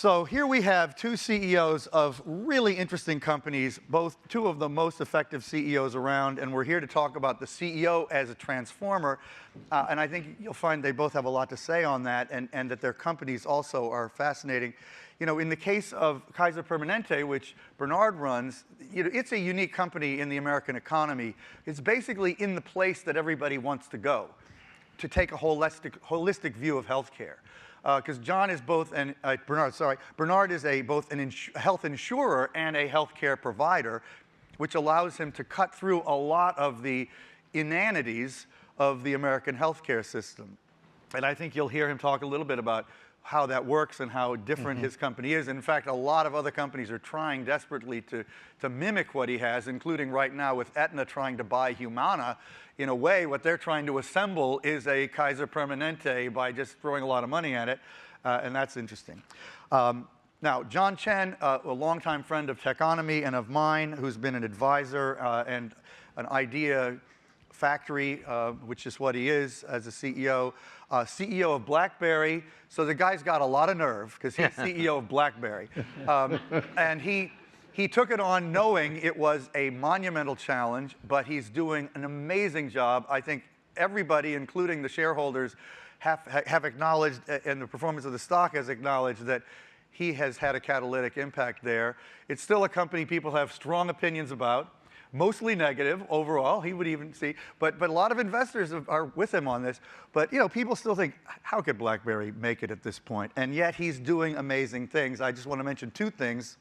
So here we have two CEOs of really interesting companies, both two of the most effective CEOs around, and we're here to talk about the CEO as a transformer. And I think you'll find they both have a lot to say on that, and that their companies also are fascinating. You know, in the case of Kaiser Permanente, which Bernard runs, you know, it's a unique company in the American economy. It's basically in the place that everybody wants to go, to take a holistic view of healthcare. Because John is both Bernard is both a health insurer and a healthcare provider, which allows him to cut through a lot of the inanities of the American healthcare system. And I think you'll hear him talk a little bit about how that works and how different his company is. In fact, a lot of other companies are trying desperately to mimic what he has, including right now with Aetna trying to buy Humana. In a way, what they're trying to assemble is a Kaiser Permanente by just throwing a lot of money at it, and that's interesting. Now, John Chen, a longtime friend of Techonomy and of mine, who's been an advisor and an idea factory, which is what he is as a CEO. CEO of BlackBerry. So the guy's got a lot of nerve because he's CEO of BlackBerry. And he took it on knowing it was a monumental challenge, but he's doing an amazing job. I think everybody, including the shareholders, have acknowledged, and the performance of the stock has acknowledged that he has had a catalytic impact there. It's still a company people have strong opinions about. Mostly negative overall, he would even see, but a lot of investors are with him on this. But you know, people still think, how could BlackBerry make it at this point? And yet he's doing amazing things. I just want to mention two things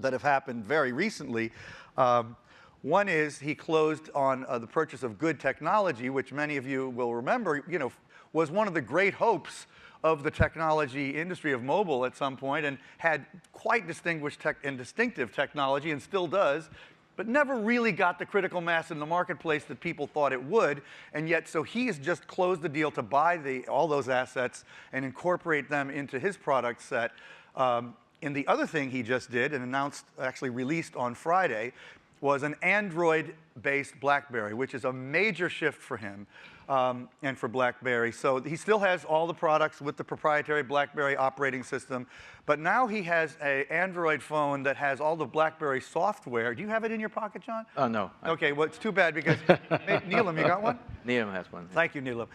that have happened very recently. One is he closed on the purchase of Good Technology, which many of you will remember, you know, was one of the great hopes of the technology industry of mobile at some point, and had quite distinguished and distinctive technology, and still does, but never really got the critical mass in the marketplace that people thought it would. And yet, so he has just closed the deal to buy all those assets and incorporate them into his product set. And the other thing he just did and announced, actually released on Friday, was an Android-based BlackBerry, which is a major shift for him and for BlackBerry. So he still has all the products with the proprietary BlackBerry operating system, but now he has an Android phone that has all the BlackBerry software. Do you have it in your pocket, John? Oh, no. Okay, well, it's too bad because, Neelam, you got one? Neelam has one. Thank you, Neelam.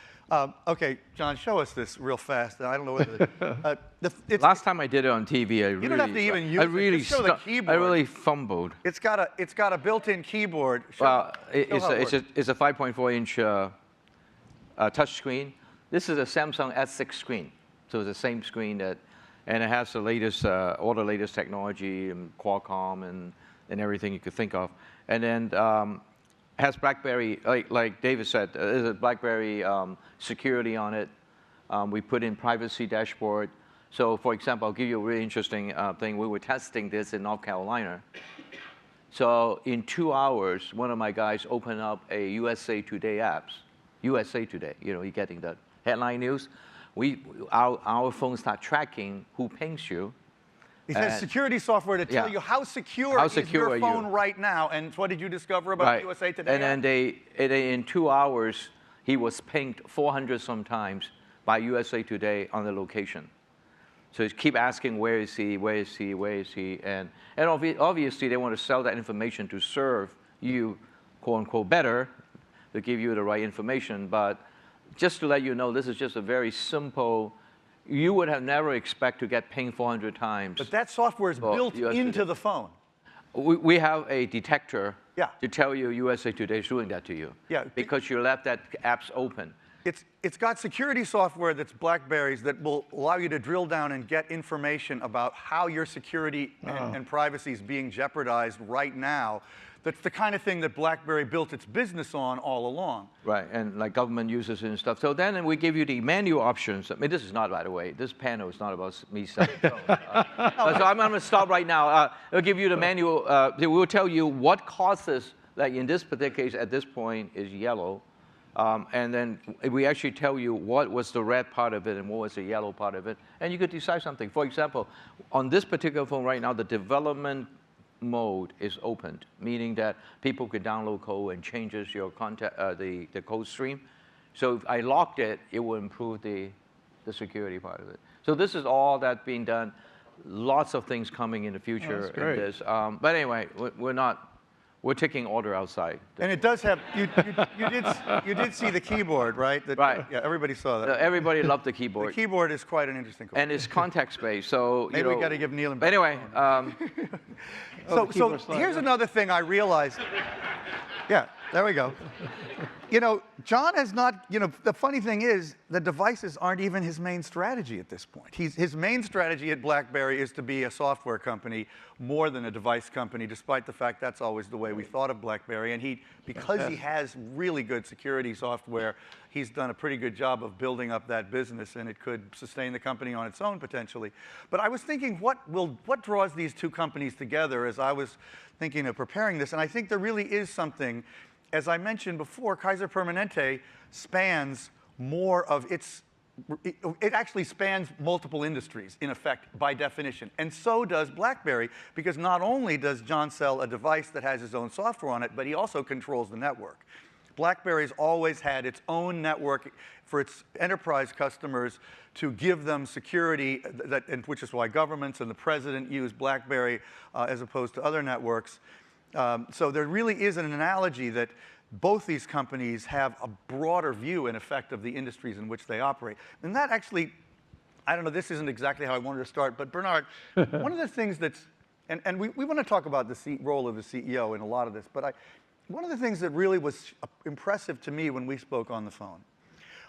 Okay, John, show us this real fast. I don't know whether last time I did it on TV, you don't have to even use it. Just show the keyboard. I really fumbled. It's got a built-in keyboard. Well, it's a 5.4-inch touch screen. This is a Samsung S6 screen, so it's the same screen and it has the latest, all the latest technology and Qualcomm and everything you could think of, and then has BlackBerry, like David said, there's a BlackBerry security on it. We put in privacy dashboard. So, for example, I'll give you a really interesting thing. We were testing this in North Carolina. So, in 2 hours, one of my guys opened up a USA Today apps. USA Today, you know, you're getting the headline news. Our phones start tracking who pings you. It has security software to tell you how secure is your phone right now. And what did you discover about USA Today? And then in 2 hours, he was pinged 400 sometimes by USA Today on the location. So you keep asking, where is he, where is he, where is he? And obviously, they want to sell that information to serve you, quote unquote, better, to give you the right information. But just to let you know, this is just a very simple, you would have never expect to get pinged 400 times. But that software is built into the phone. We have a detector to tell you USA Today is doing that to you. Yeah. Because you left that apps open. It's got security software that's BlackBerry's that will allow you to drill down and get information about how your security and privacy is being jeopardized right now. That's the kind of thing that BlackBerry built its business on all along. Right, and like government uses it and stuff. So then we give you the menu options. I mean, this is not, by the way, this panel is not about me selling. So I'm going to stop right now. I'll give you the menu. We will tell you what causes, like in this particular case, at this point, is yellow. And then we actually tell you what was the red part of it and what was the yellow part of it. And you could decide something. For example, on this particular phone right now, the development mode is opened, meaning that people could download code and changes your content, the code stream. So if I locked it, it will improve the security part of it. So this is all that being done lots of things coming in the future. great. In this. But anyway, we're taking order outside. And it does have, you did see the keyboard, right? Right. Yeah, everybody saw that. Everybody loved the keyboard. The keyboard is quite an interesting computer. And it's context-based, so Maybe we got to give Neil and Anyway, so here's another thing I realized. Yeah, there we go. You know, John has not, you know, the funny thing is the devices aren't even his main strategy at this point. His main strategy at BlackBerry is to be a software company more than a device company, despite the fact that's always the way we thought of BlackBerry. And because he has really good security software, he's done a pretty good job of building up that business, and it could sustain the company on its own potentially. But I was thinking, what draws these two companies together as I was thinking of preparing this, and I think there really is something. As I mentioned before, Kaiser Permanente spans more of its, it actually spans multiple industries, in effect, by definition. And so does BlackBerry, because not only does John sell a device that has his own software on it, but he also controls the network. BlackBerry's always had its own network for its enterprise customers to give them security, which is why governments and the president use BlackBerry as opposed to other networks. So there really is an analogy that both these companies have a broader view, in effect, of the industries in which they operate. And that actually, I don't know, this isn't exactly how I wanted to start, but Bernard, one of the things that's, and we want to talk about the role of the CEO in a lot of this, but one of the things that really was impressive to me when we spoke on the phone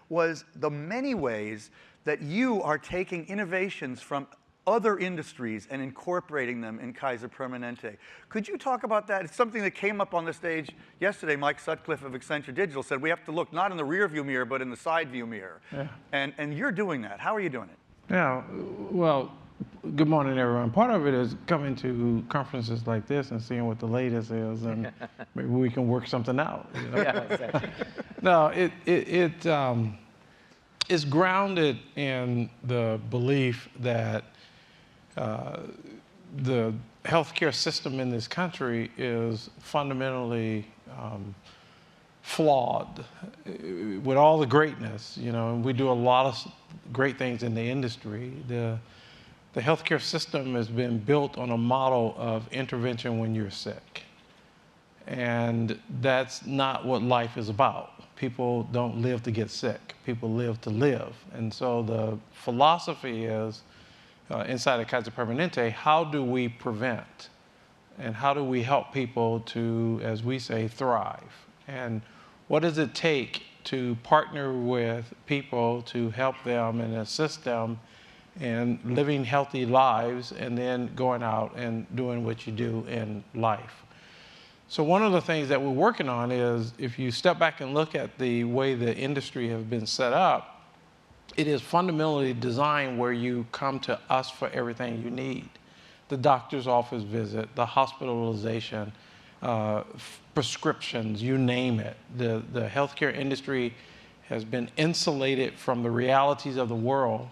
was the many ways that you are taking innovations from other industries and incorporating them in Kaiser Permanente. Could you talk about that? It's something that came up on the stage yesterday. Mike Sutcliffe of Accenture Digital said we have to look not in the rear view mirror, but in the side view mirror. Yeah. And you're doing that. How are you doing it? Yeah, well, good morning, everyone. Part of it is coming to conferences like this and seeing what the latest is, and maybe we can work something out. You know? Yeah, exactly. No, it's grounded in the belief that the healthcare system in this country is fundamentally flawed. With all the greatness, you know, and we do a lot of great things in the industry, the healthcare system has been built on a model of intervention when you're sick. And that's not what life is about. People don't live to get sick. People live to live. And so the philosophy is, inside of Kaiser Permanente, how do we prevent? And how do we help people to, as we say, thrive? And what does it take to partner with people to help them and assist them in living healthy lives and then going out and doing what you do in life? So one of the things that we're working on is, if you step back and look at the way the industry has been set up, it is fundamentally designed where you come to us for everything you need. The doctor's office visit, the hospitalization, prescriptions, you name it. The healthcare industry has been insulated from the realities of the world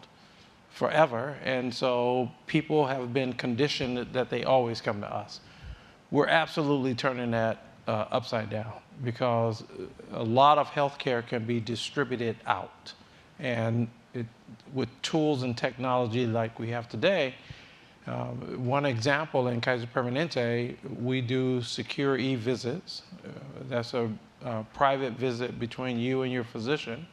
forever, and so people have been conditioned that they always come to us. We're absolutely turning that upside down, because a lot of healthcare can be distributed out. And with tools and technology like we have today, one example in Kaiser Permanente, we do secure e-visits. That's a private visit between you and your physician,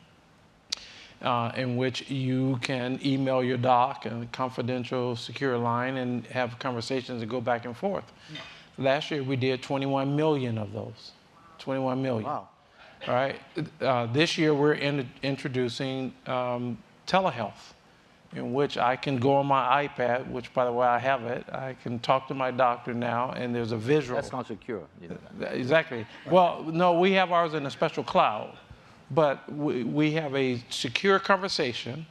in which you can email your doc a confidential, secure line and have conversations and go back and forth. Last year, we did 21 million of those. 21 million. Wow. All right. This year, we're introducing telehealth, in which I can go on my iPad, which, by the way, I have it. I can talk to my doctor now, and there's a visual. That's not secure. You know that. Exactly. Well, no, we have ours in a special cloud, but we have a secure conversation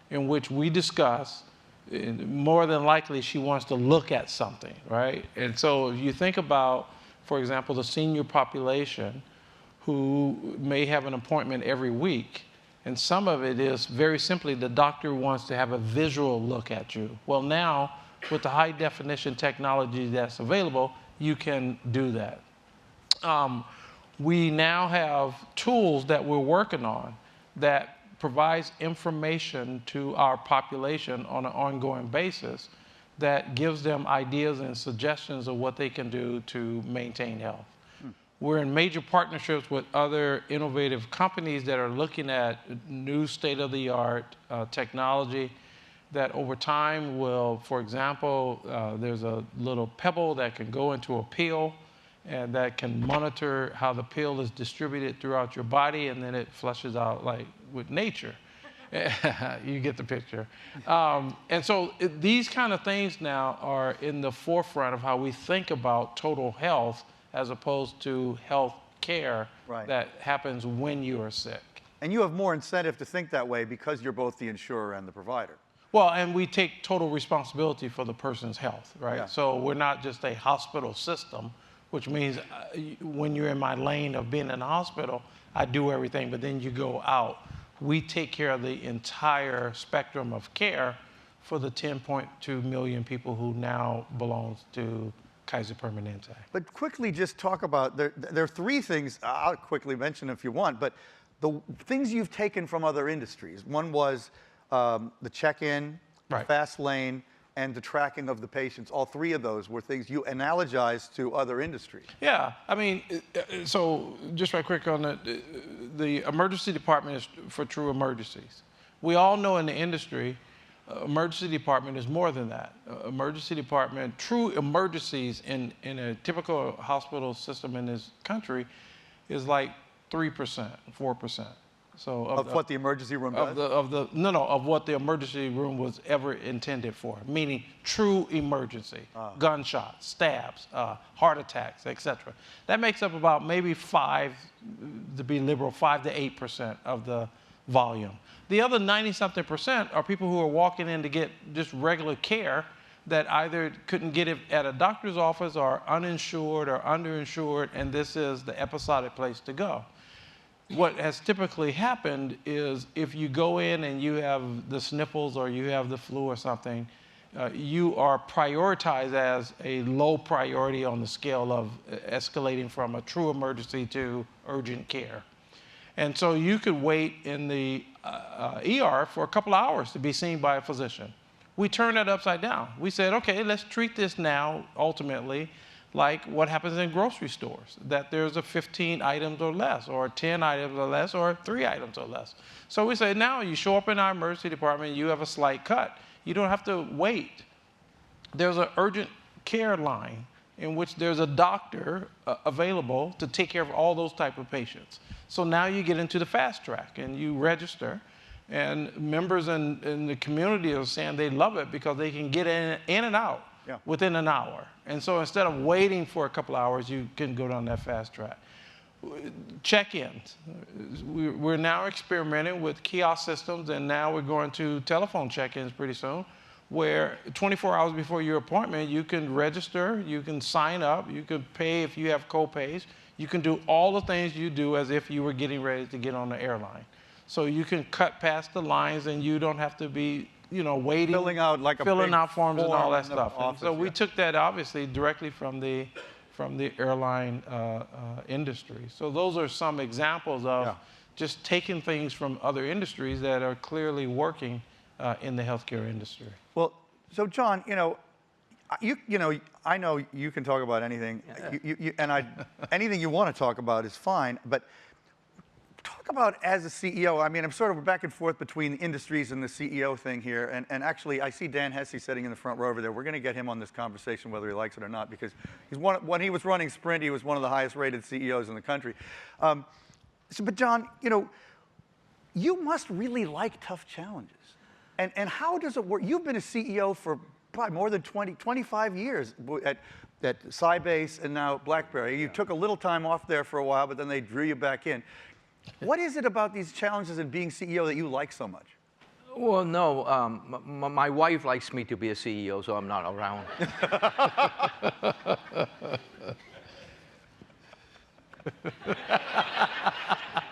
in which we discuss. More than likely, she wants to look at something, right? And so if you think about, for example, the senior population who may have an appointment every week, and some of it is very simply the doctor wants to have a visual look at you. Well, now, with the high definition technology that's available, you can do that. We now have tools that we're working on that provides information to our population on an ongoing basis that gives them ideas and suggestions of what they can do to maintain health. We're in major partnerships with other innovative companies that are looking at new state-of-the-art technology that over time will, for example, there's a little pebble that can go into a pill and that can monitor how the pill is distributed throughout your body, and then it flushes out like with nature. You get the picture. And so these kind of things now are in the forefront of how we think about total health as opposed to health care that happens when you are sick. And you have more incentive to think that way because you're both the insurer and the provider. Well, and we take total responsibility for the person's health, right? Yeah. So we're not just a hospital system, which means when you're in my lane of being in the hospital, I do everything, but then you go out. We take care of the entire spectrum of care for the 10.2 million people who now belongs to Kaiser Permanente. But quickly just talk about, there are three things, I'll quickly mention if you want, but the things you've taken from other industries. One was the check-in, the fast lane, and the tracking of the patients. All three of those were things you analogized to other industries. Yeah, I mean, so just right quick on the emergency department is for true emergencies. We all know in the industry, emergency department is more than that. Emergency department, true emergencies in a typical hospital system in this country is like 3%, 4%. So of what the emergency room does? Of what the emergency room was ever intended for, meaning true emergency, gunshots, stabs, heart attacks, etc. That makes up about maybe 5 to 8% of the volume. The other 90-something% are people who are walking in to get just regular care that either couldn't get it at a doctor's office or uninsured or underinsured, and this is the episodic place to go. What has typically happened is if you go in and you have the sniffles or you have the flu or something, you are prioritized as a low priority on the scale of escalating from a true emergency to urgent care. And so you could wait in the ER for a couple of hours to be seen by a physician. We turned that upside down. We said, okay, let's treat this now, ultimately, like what happens in grocery stores, that there's a 15 items or less, or 10 items or less, or 3 items or less. So we say, now you show up in our emergency department, you have a slight cut. You don't have to wait. There's an urgent care line in which there's a doctor available to take care of all those type of patients. So now you get into the fast track and you register, and members in the community are saying they love it because they can get in and out within an hour. And so instead of waiting for a couple hours, you can go down that fast track. Check-ins. We're now experimenting with kiosk systems, and now we're going to telephone check-ins pretty soon, where 24 hours before your appointment, you can register, you can sign up, you can pay if you have co-pays, you can do all the things you do as if you were getting ready to get on the airline. So you can cut past the lines and you don't have to be waiting, filling out forms and all that stuff. Office, so we took that obviously directly from the airline industry. So those are some examples of just taking things from other industries that are clearly working in the healthcare industry. Well, so John, I know you can talk about anything, anything you want to talk about is fine, but talk about as a CEO. I mean, I'm sort of back and forth between industries and the CEO thing here. And actually, I see Dan Hesse sitting in the front row over there. We're going to get him on this conversation, whether he likes it or not, because when he was running Sprint, he was one of the highest rated CEOs in the country. But John, you must really like tough challenges. And how does it work? You've been a CEO for probably more than 25 years at Sybase and now BlackBerry. You took a little time off there for a while, but then they drew you back in. What is it about these challenges and being CEO that you like so much? Well, no, my wife likes me to be a CEO, so I'm not around.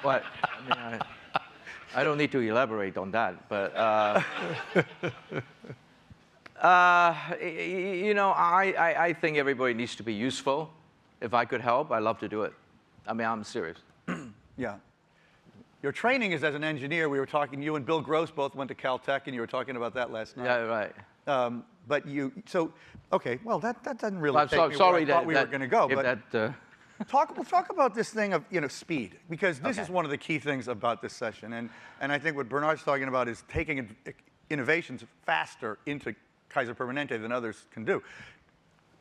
But I mean, I don't need to elaborate on that. But I think everybody needs to be useful. If I could help, I'd love to do it. I mean, I'm serious. Yeah. Your training is as an engineer. We were talking, you and Bill Gross both went to Caltech, and you were talking about that last night. Yeah, right. But okay, well, that doesn't really Well, take me sorry where I thought we were going to go. But we'll talk about this thing of speed, because this is one of the key things about this session. And I think what Bernard's talking about is taking innovations faster into Kaiser Permanente than others can do.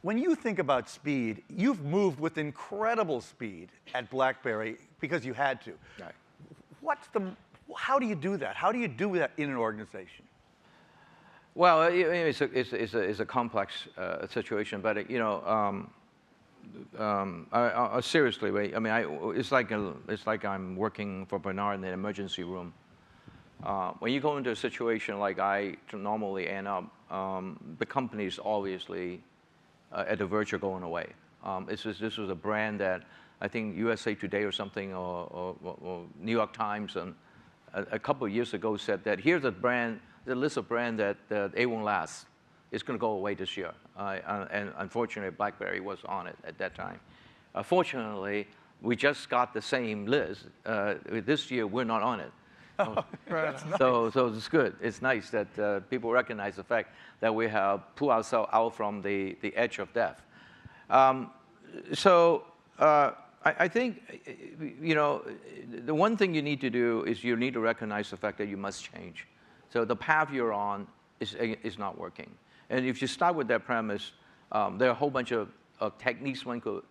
When you think about speed, you've moved with incredible speed at BlackBerry because you had to. Right. How do you do that? How do you do that in an organization? Well, it's a complex situation, but seriously, I mean, it's like I'm working for Bernard in the emergency room. When you go into a situation like I normally end up, the company is obviously at the verge of going away. This was a brand that I think USA Today or something, or New York Times, and a couple of years ago said that here's the list of brands that it won't last. It's going to go away this year. And unfortunately, BlackBerry was on it at that time. Fortunately, we just got the same list. This year, we're not on it. So it's good. It's nice that people recognize the fact that we have pulled ourselves out from the edge of death. I think, the one thing you need to do is you need to recognize the fact that you must change. So the path you're on is not working. And if you start with that premise, there are a whole bunch of techniques one could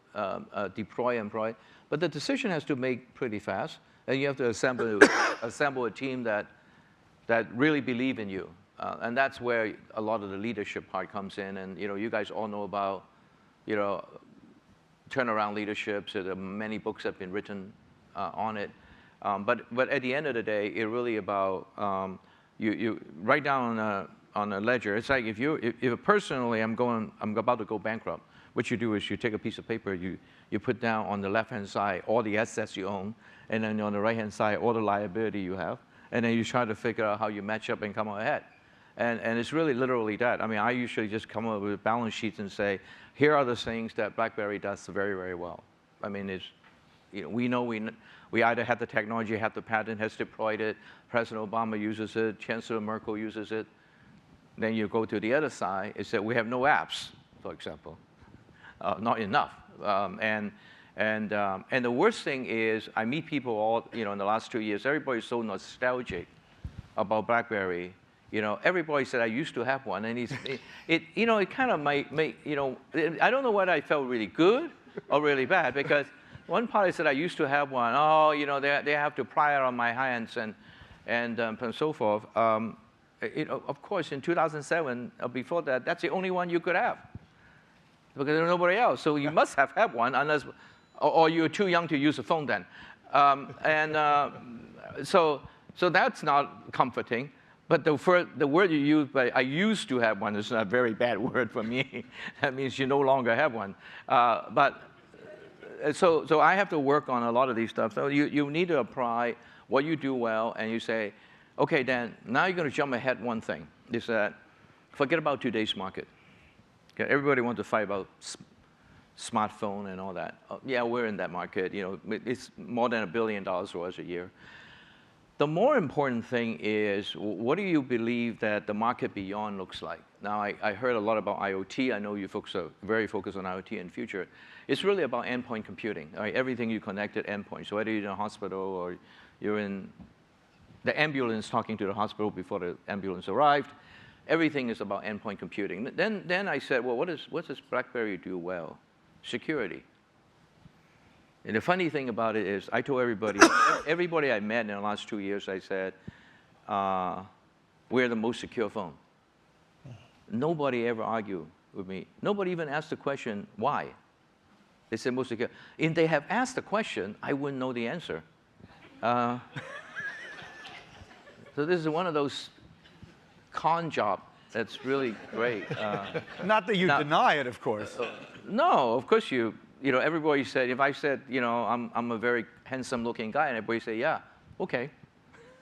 deploy and employ, but the decision has to make pretty fast, and you have to assemble a team that really believe in you. And that's where a lot of the leadership part comes in. And you guys all know about turnaround leadership. So there are many books have been written on it. But at the end of the day, it's really about you write down on a ledger. It's like if personally I'm about to go bankrupt, what you do is you take a piece of paper, you put down on the left-hand side all the assets you own, and then on the right-hand side all the liability you have, and then you try to figure out how you match up and come out ahead. And it's really literally that. I mean, I usually just come up with balance sheets and say, here are the things that BlackBerry does very, very well. I mean, we either have the technology, have the patent, has deployed it, President Obama uses it, Chancellor Merkel uses it. Then you go to the other side, it's that we have no apps, for example, not enough. And the worst thing is, I meet people all, in the last 2 years, everybody's so nostalgic about BlackBerry. Everybody said I used to have one, and it kind of make I don't know whether I felt really good or really bad, because one party said I used to have one. Oh, they have to pry it on my hands and so forth. Of course, in 2007, before that, that's the only one you could have, because there's nobody else. So you must have had one, unless, or you're too young to use a phone then. So that's not comforting. But the word you use, I used to have one, is a very bad word for me. That means you no longer have one. So I have to work on a lot of these stuff. So you need to apply what you do well, and you say, okay, Dan, now you're going to jump ahead one thing. Is that forget about today's market. Okay, everybody wants to fight about smartphone and all that. Yeah, we're in that market. It's more than $1 billion for us a year. The more important thing is, what do you believe that the market beyond looks like? Now, I heard a lot about IoT. I know you folks are very focused on IoT in the future. It's really about endpoint computing. Right? Everything you connect at endpoint. So whether you're in a hospital or you're in the ambulance talking to the hospital before the ambulance arrived, everything is about endpoint computing. Then I said, well, what does BlackBerry do well? Security. And the funny thing about it is, I told everybody I met in the last 2 years, I said, we're the most secure phone. Nobody ever argued with me. Nobody even asked the question, why? They said most secure. If they have asked the question, I wouldn't know the answer. So this is one of those con jobs that's really great. Not that you deny it, of course. No, of course everybody said, if I said, I'm a very handsome-looking guy, and everybody say, yeah, okay.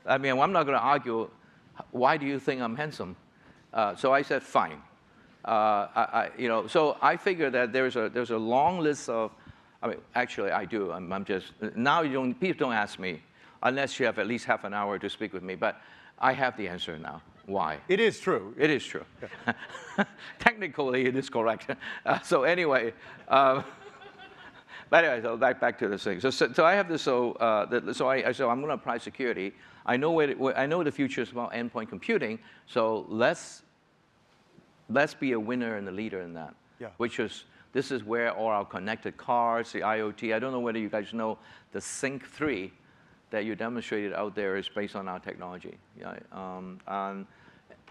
I mean, I'm not going to argue, why do you think I'm handsome? So I said, fine. So I figure that there's a long list of, I mean, actually, I do. I'm just, now people don't ask me, unless you have at least half an hour to speak with me, but I have the answer now. why. It is true. It is true. Technically, it is correct. So anyway, but anyway, so back to this thing. So I have this. So I'm going to apply security. I know I know the future is about endpoint computing. So let's be a winner and a leader in that. Yeah. This is where all our connected cars, the IoT. I don't know whether you guys know the Sync 3 that you demonstrated out there is based on our technology. Yeah.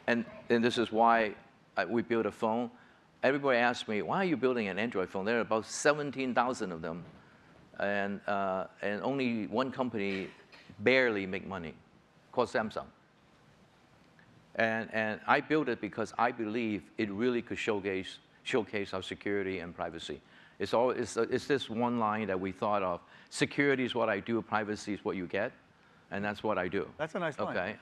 And this is why we built a phone. Everybody asks me, why are you building an Android phone? There are about 17,000 of them, and only one company barely make money, called Samsung. And I built it because I believe it really could showcase our security and privacy. It's this one line that we thought of. Security is what I do, privacy is what you get, and that's what I do. That's a nice line. Okay,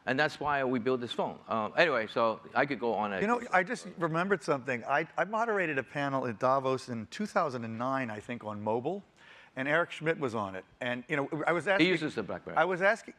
and that's why we built this phone. Anyway, so I could go on. You know, I just remembered something. I moderated a panel at Davos in 2009, I think, on mobile, and Eric Schmidt was on it. And you know, I was asking. He uses the BlackBerry. I was asking.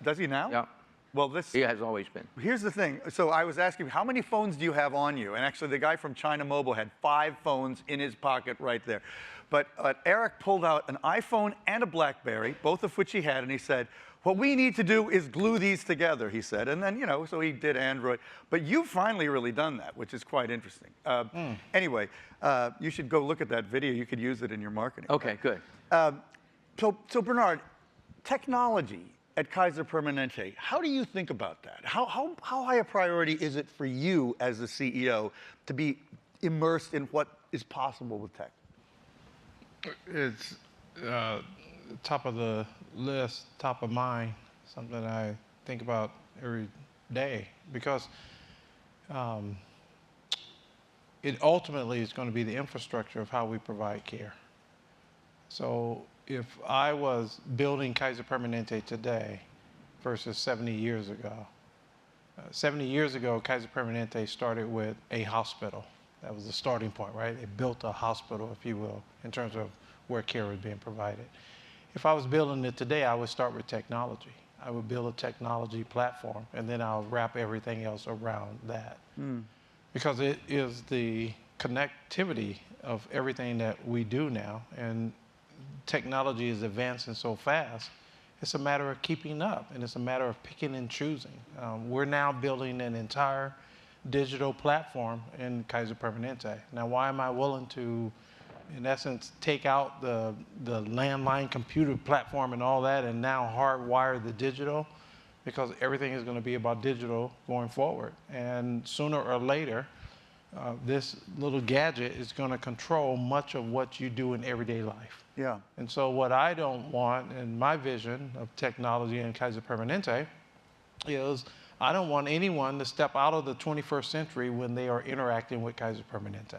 Does he now? Yeah. Well, He has always been. Here's the thing. So I was asking, how many phones do you have on you? And actually, the guy from China Mobile had 5 phones in his pocket right there. But Eric pulled out an iPhone and a BlackBerry, both of which he had, and he said, what we need to do is glue these together, he said. And then, you know, so he did Android. But you've finally really done that, which is quite interesting. Anyway, you should go look at that video. You could use it in your marketing. Okay, good. So Bernard, technology at Kaiser Permanente, how do you think about that? How high a priority is it for you as the CEO to be immersed in what is possible with tech? It's top of the list, top of mind, something I think about every day, because it ultimately is going to be the infrastructure of how we provide care. So if I was building Kaiser Permanente today versus 70 years ago, 70 years ago, Kaiser Permanente started with a hospital. That was the starting point, right? They built a hospital, if you will, in terms of where care was being provided. If I was building it today, I would start with technology. I would build a technology platform, and then I'll wrap everything else around that. Because it is the connectivity of everything that we do now, and technology is advancing so fast, it's a matter of keeping up, and it's a matter of picking and choosing. We're now building an entire digital platform in Kaiser Permanente. Now, why am I willing to, in essence, take out the landline computer platform and all that and now hardwire the digital? Because everything is going to be about digital going forward. And sooner or later, this little gadget is going to control much of what you do in everyday life. Yeah. And so what I don't want in my vision of technology in Kaiser Permanente is I don't want anyone to step out of the 21st century when they are interacting with Kaiser Permanente.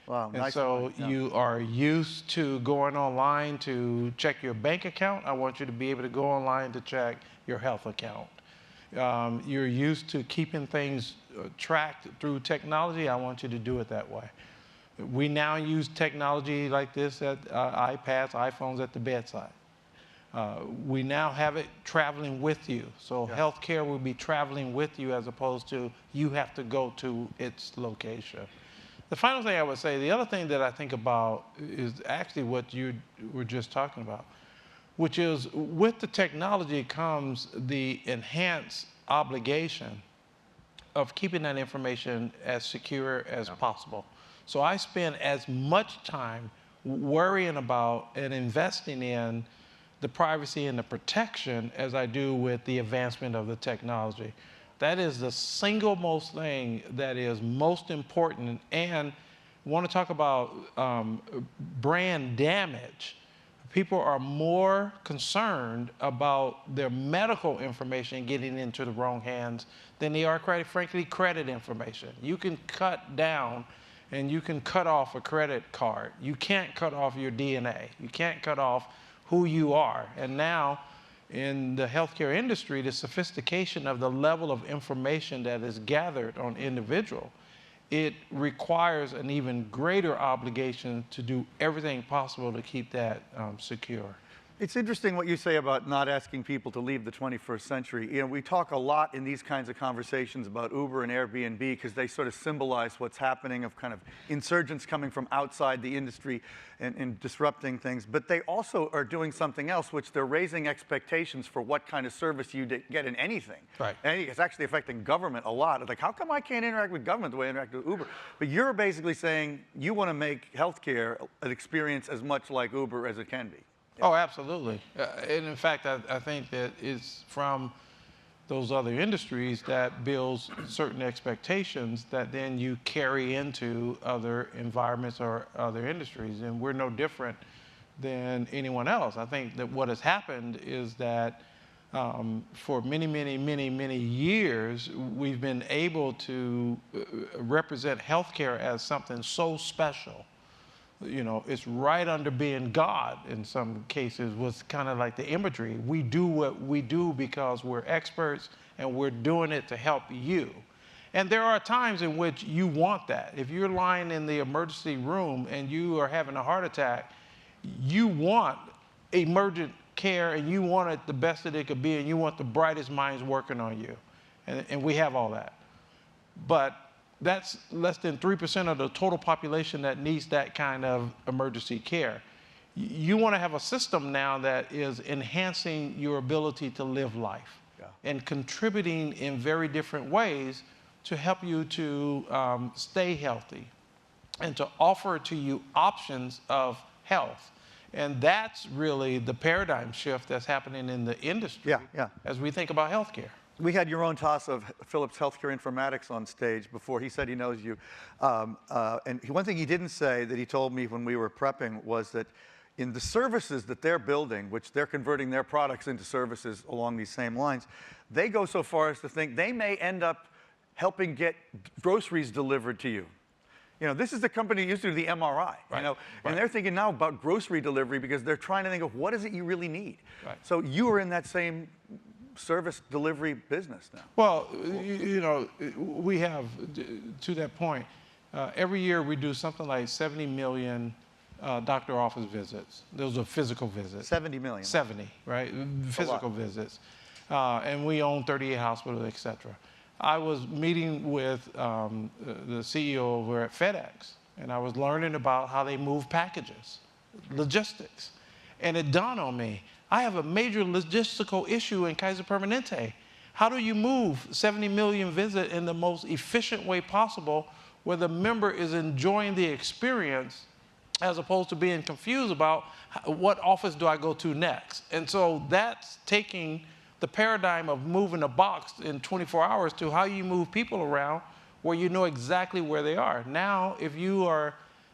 Wow, And nice so point, yeah. you are used to going online to check your bank account. I want you to be able to go online to check your health account. You're used to keeping things tracked through technology. I want you to do it that way. We now use technology like this at iPads, iPhones at the bedside. We now have it traveling with you. So healthcare will be traveling with you as opposed to you have to go to its location. The final thing I would say, the other thing that I think about is actually what you were just talking about, which is with the technology comes the enhanced obligation of keeping that information as secure as possible. So I spend as much time worrying about and investing in the privacy and the protection as I do with the advancement of the technology. That is the single most thing that is most important. And I want to talk about brand damage. People are more concerned about their medical information getting into the wrong hands than they are, quite frankly, credit information. You can cut down and you can cut off a credit card. You can't cut off your DNA. You can't cut off who you are. And now, in the healthcare industry, the sophistication of the level of information that is gathered on individual, it requires an even greater obligation to do everything possible to keep that secure. It's interesting what you say about not asking people to leave the 21st century. You know, we talk a lot in these kinds of conversations about Uber and Airbnb because they sort of symbolize what's happening of kind of insurgents coming from outside the industry and disrupting things. But they also are doing something else, which they're raising expectations for what kind of service you get in anything. Right. And it's actually affecting government a lot. It's like, how come I can't interact with government the way I interact with Uber? But you're basically saying you want to make healthcare an experience as much like Uber as it can be. Oh, absolutely. And in fact, I think that it's from those other industries that builds certain expectations that then you carry into other environments or other industries. And we're no different than anyone else. I think that what has happened is that for many years, we've been able to represent healthcare as something so special. You know, it's right under being God in some cases was kind of like the imagery. We do what we do because we're experts and we're doing it to help you. And there are times in which you want that. If you're lying in the emergency room and you are having a heart attack, you want emergent care and you want it the best that it could be and you want the brightest minds working on you. And we have all that. But that's less than 3% of the total population that needs that kind of emergency care. You want to have a system now that is enhancing your ability to live life and contributing in very different ways to help you to stay healthy and to offer to you options of health. And that's really the paradigm shift that's happening in the industry as we think about healthcare. We had your own toss of Philips Healthcare Informatics on stage before. He said he knows you. And one thing he didn't say that he told me when we were prepping was that in the services that they're building, which they're converting their products into services along these same lines, they go so far as to think they may end up helping get groceries delivered to you. You know, this is the company that used to do the MRI, you know, and they're thinking now about grocery delivery because they're trying to think of what is it you really need. So you are in that same service delivery business now. Well, you know, we have, to that point, every year we do something like 70 million doctor office visits. Those are physical visits. 70 million. 70, right? Physical visits. And we own 38 hospitals, et cetera. I was meeting with the CEO over at FedEx, and I was learning about how they move packages, logistics. And it dawned on me, I have a major logistical issue in Kaiser Permanente. How do you move 70 million visits in the most efficient way possible where the member is enjoying the experience as opposed to being confused about what office do I go to next? And so that's taking the paradigm of moving a box in 24 hours to how you move people around where you know exactly where they are. Now, if you are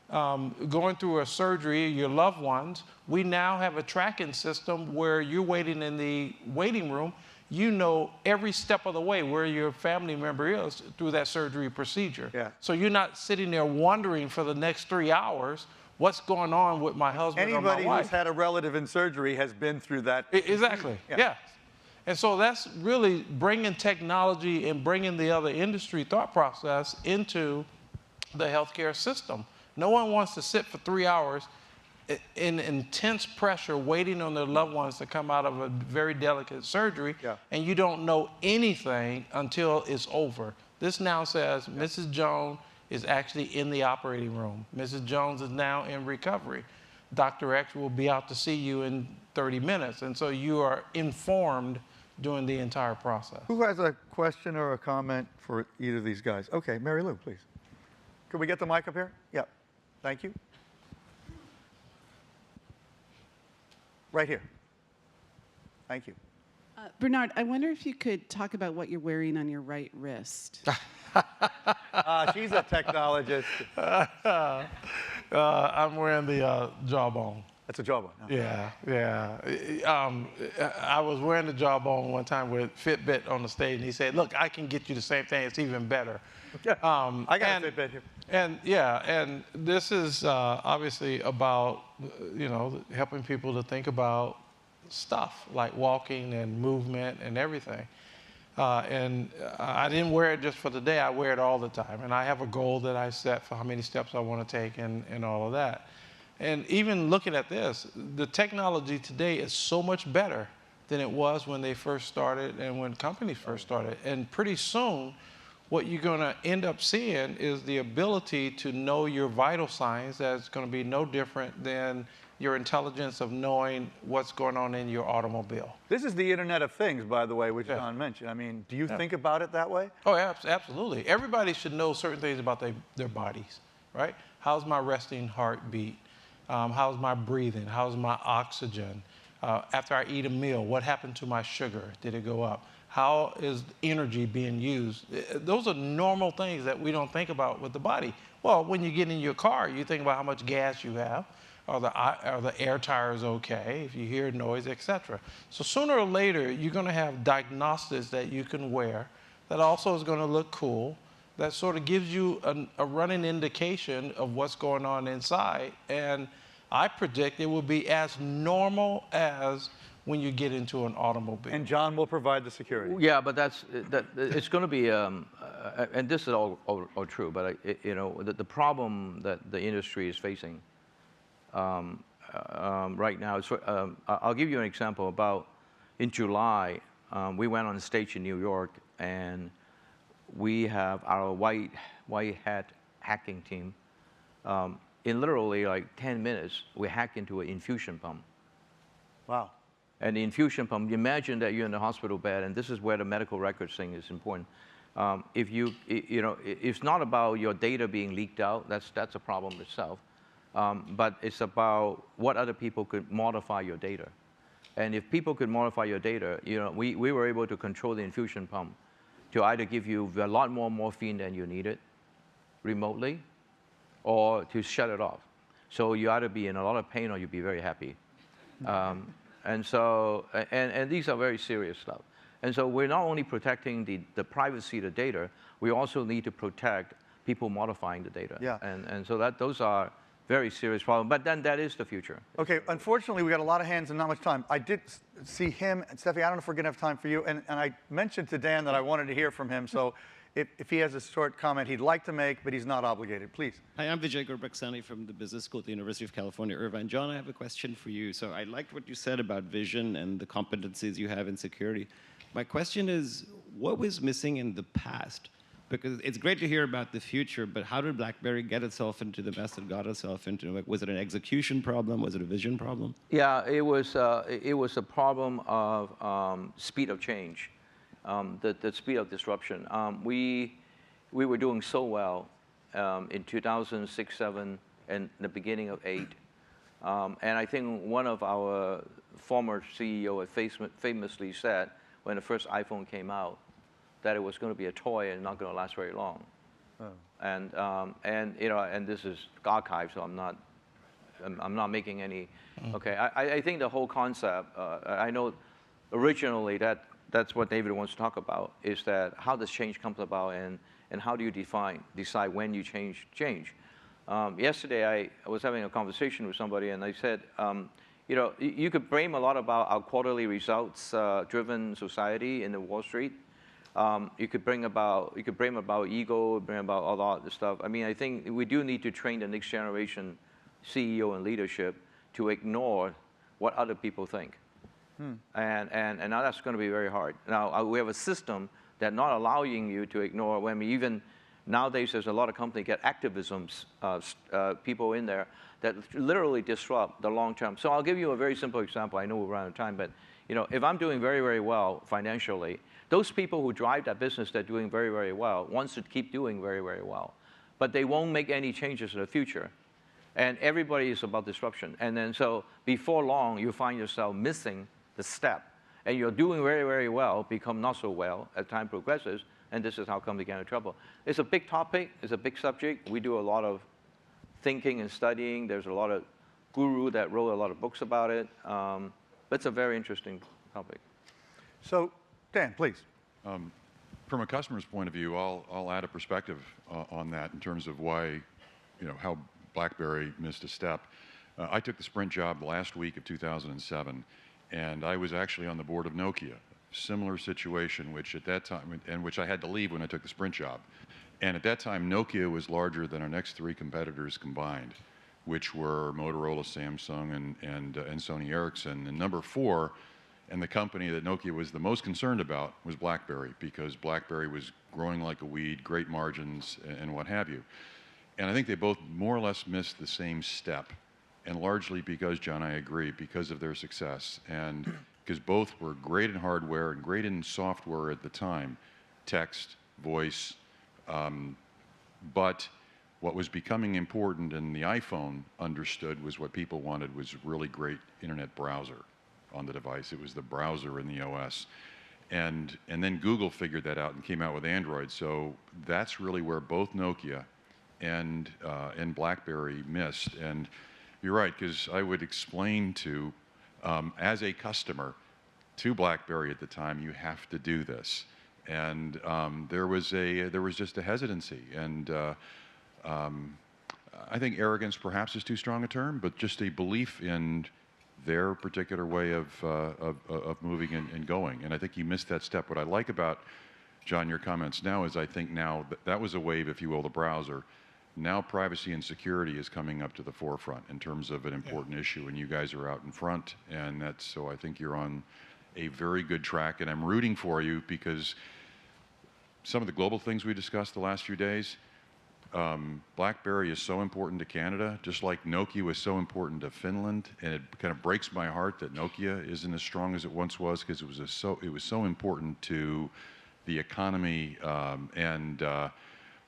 going through a surgery, your loved ones, we now have a tracking system where you're waiting in the waiting room. You know every step of the way where your family member is through that surgery procedure. So you're not sitting there wondering for the next 3 hours, what's going on with my husband or my wife. Anybody who's had a relative in surgery has been through that. Exactly, yeah. And so that's really bringing technology and bringing the other industry thought process into the healthcare system. No one wants to sit for 3 hours in intense pressure waiting on their loved ones to come out of a very delicate surgery, and you don't know anything until it's over. This now says Mrs. Jones is actually in the operating room. Mrs. Jones is now in recovery. Dr. X will be out to see you in 30 minutes. And so you are informed during the entire process. Who has a question or a comment for either of these guys? Okay, Mary Lou, please. Could we get the mic up here? Yeah, thank you. Right here. Thank you. Bernard, I wonder if you could talk about what you're wearing on your right wrist. She's a technologist. I'm wearing the jawbone. That's a jawbone. No. Yeah. I was wearing the jawbone one time with Fitbit on the stage, and he said, "Look, I can get you the same thing. It's even better." I got a Fitbit here. And this is obviously about helping people to think about stuff like walking and movement and everything. And I didn't wear it just for the day. I wear it all the time. And I have a goal that I set for how many steps I want to take and all of that. And even looking at this, the technology today is so much better than it was when they first started and when companies first started. And pretty soon, what you're going to end up seeing is the ability to know your vital signs that's going to be no different than your intelligence of knowing what's going on in your automobile. This is the Internet of Things, by the way, which John mentioned. I mean, do you think about it that way? Oh, absolutely. Everybody should know certain things about their bodies, right? How's my resting heartbeat? How's my breathing? How's my oxygen? After I eat a meal, what happened to my sugar? Did it go up? How is energy being used? Those are normal things that we don't think about with the body. Well, when you get in your car, you think about how much gas you have. Are the air tires okay? If you hear noise, etc. So sooner or later, you're going to have diagnostics that you can wear that also is going to look cool, that sort of gives you a running indication of what's going on inside. And I predict it will be as normal as when you get into an automobile. And John will provide the security. Yeah, but it's going to be, and this is all true, but the problem that the industry is facing right now is, I'll give you an example. In July, we went on stage in New York, and we have our white hat hacking team. In literally like 10 minutes, we hack into an infusion pump. Wow. And the infusion pump, imagine that you're in the hospital bed, and this is where the medical records thing is important. It's not about your data being leaked out. That's a problem itself. But it's about what other people could modify your data. And if people could modify your data, we were able to control the infusion pump to either give you a lot more morphine than you needed remotely, or to shut it off. So you either be in a lot of pain or you'd be very happy. And these are very serious stuff. And so we're not only protecting the privacy of the data, we also need to protect people modifying the data. Yeah. And so those are very serious problems. But then that is the future. Okay, unfortunately, we got a lot of hands and not much time. I did see him, and Steffi, I don't know if we're going to have time for you. And I mentioned to Dan that I wanted to hear from him. So if he has a short comment he'd like to make, but he's not obligated, please. Hi, I'm Vijay Gurbaksani from the Business School at the University of California, Irvine. John, I have a question for you. So I liked what you said about vision and the competencies you have in security. My question is, what was missing in the past? Because it's great to hear about the future, but how did BlackBerry get itself into the mess it got itself into? Like, was it an execution problem? Was it a vision problem? Yeah, it was a problem of speed of change, the speed of disruption. We were doing so well in 2006, 7, and the beginning of 8. And I think one of our former CEO had famously said when the first iPhone came out, that it was going to be a toy and not going to last very long. Oh. And this is archived, so I'm not making any. Okay, I think the whole concept. I know originally that's what David wants to talk about, is that how does change come about, and how do you decide when you change. Yesterday I was having a conversation with somebody, and I said, you could blame a lot about our quarterly results driven society in the Wall Street. You could blame about ego, blame about a lot of this stuff. I mean, I think we do need to train the next generation CEO and leadership to ignore what other people think. And now that's going to be very hard. Now, we have a system that not allowing you to ignore, when we even nowadays there's a lot of companies get activism people in there that literally disrupt the long term. So I'll give you a very simple example. I know we're out of time, but if I'm doing very, very well financially, those people who drive that business that are doing very, very well wants to keep doing very, very well. But they won't make any changes in the future. And everybody is about disruption. And then so before long, you find yourself missing the step. And you're doing very, very well, become not so well as time progresses. And this is how come they get into trouble. It's a big topic. It's a big subject. We do a lot of thinking and studying. There's a lot of guru that wrote a lot of books about it. But it's a very interesting topic. So, Dan, please. From a customer's point of view, I'll add a perspective on that in terms of why, how BlackBerry missed a step. I took the Sprint job last week of 2007, and I was actually on the board of Nokia. Similar situation, which at that time, and which I had to leave when I took the Sprint job. And at that time, Nokia was larger than our next 3 competitors combined. which were Motorola, Samsung, and Sony Ericsson. And number 4, and the company that Nokia was the most concerned about, was BlackBerry, because BlackBerry was growing like a weed, great margins, and what have you. And I think they both more or less missed the same step, and largely because, John, I agree, because of their success, and because both were great in hardware and great in software at the time, text, voice, but what was becoming important, and the iPhone understood, was what people wanted was really great internet browser on the device. It was the browser in the OS. And then Google figured that out and came out with Android. So that's really where both Nokia and BlackBerry missed. And you're right, because I would explain to, as a customer, to BlackBerry at the time, you have to do this. And there was just a hesitancy. And I think arrogance perhaps is too strong a term, but just a belief in their particular way of moving and going. And I think you missed that step. What I like about, John, your comments now is I think now that was a wave, if you will, the browser. Now privacy and security is coming up to the forefront in terms of an important issue, and you guys are out in front, and so I think you're on a very good track, and I'm rooting for you because some of the global things we discussed the last few days, BlackBerry is so important to Canada, just like Nokia was so important to Finland, and it kind of breaks my heart that Nokia isn't as strong as it once was, because it was so important to the economy and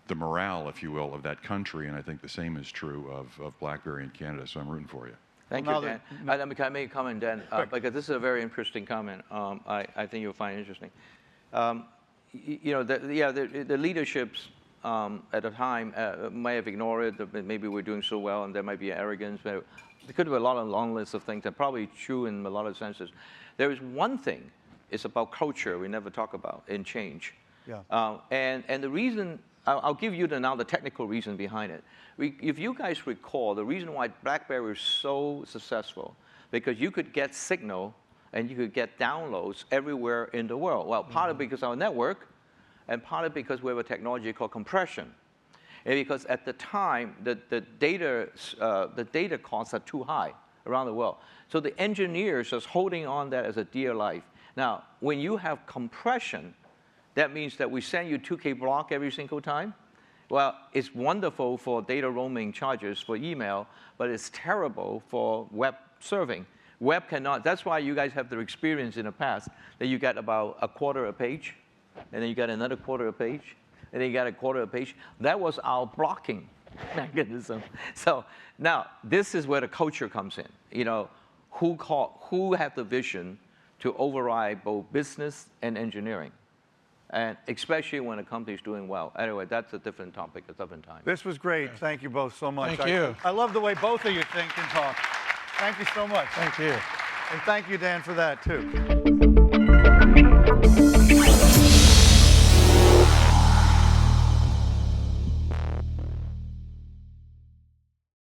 the morale, if you will, of that country, and I think the same is true of BlackBerry in Canada, so I'm rooting for you. Thank you, Dan. Can I make a comment, Dan? Because this is a very interesting comment. I think you'll find interesting. You know, the leaderships at the time may have ignored it. Maybe we're doing so well, and there might be arrogance. But there could be a long list of things that are probably true in a lot of senses. There is one thing. It's about culture we never talk about in change. Yeah. And the reason, I'll give you now the technical reason behind it. If you guys recall, the reason why BlackBerry was so successful, because you could get signal and you could get downloads everywhere in the world. Well, partly because of our network, and partly because we have a technology called compression. And because at the time, the data costs are too high around the world. So the engineers just holding on that as a dear life. Now, when you have compression, that means that we send you 2K block every single time. Well, it's wonderful for data roaming charges for email, but it's terrible for web serving. Web cannot, that's why you guys have the experience in the past that you get about a quarter a page, and then you got another quarter a page, and then you got a quarter a page. That was our blocking mechanism. So now this is where the culture comes in. You know, who have the vision to override both business and engineering? And especially when a company is doing well. Anyway, that's a different topic, a different time. This was great. Thank you both so much. Thank you. I love the way both of you think and talk. Thank you so much. Thank you. And thank you, Dan, for that, too.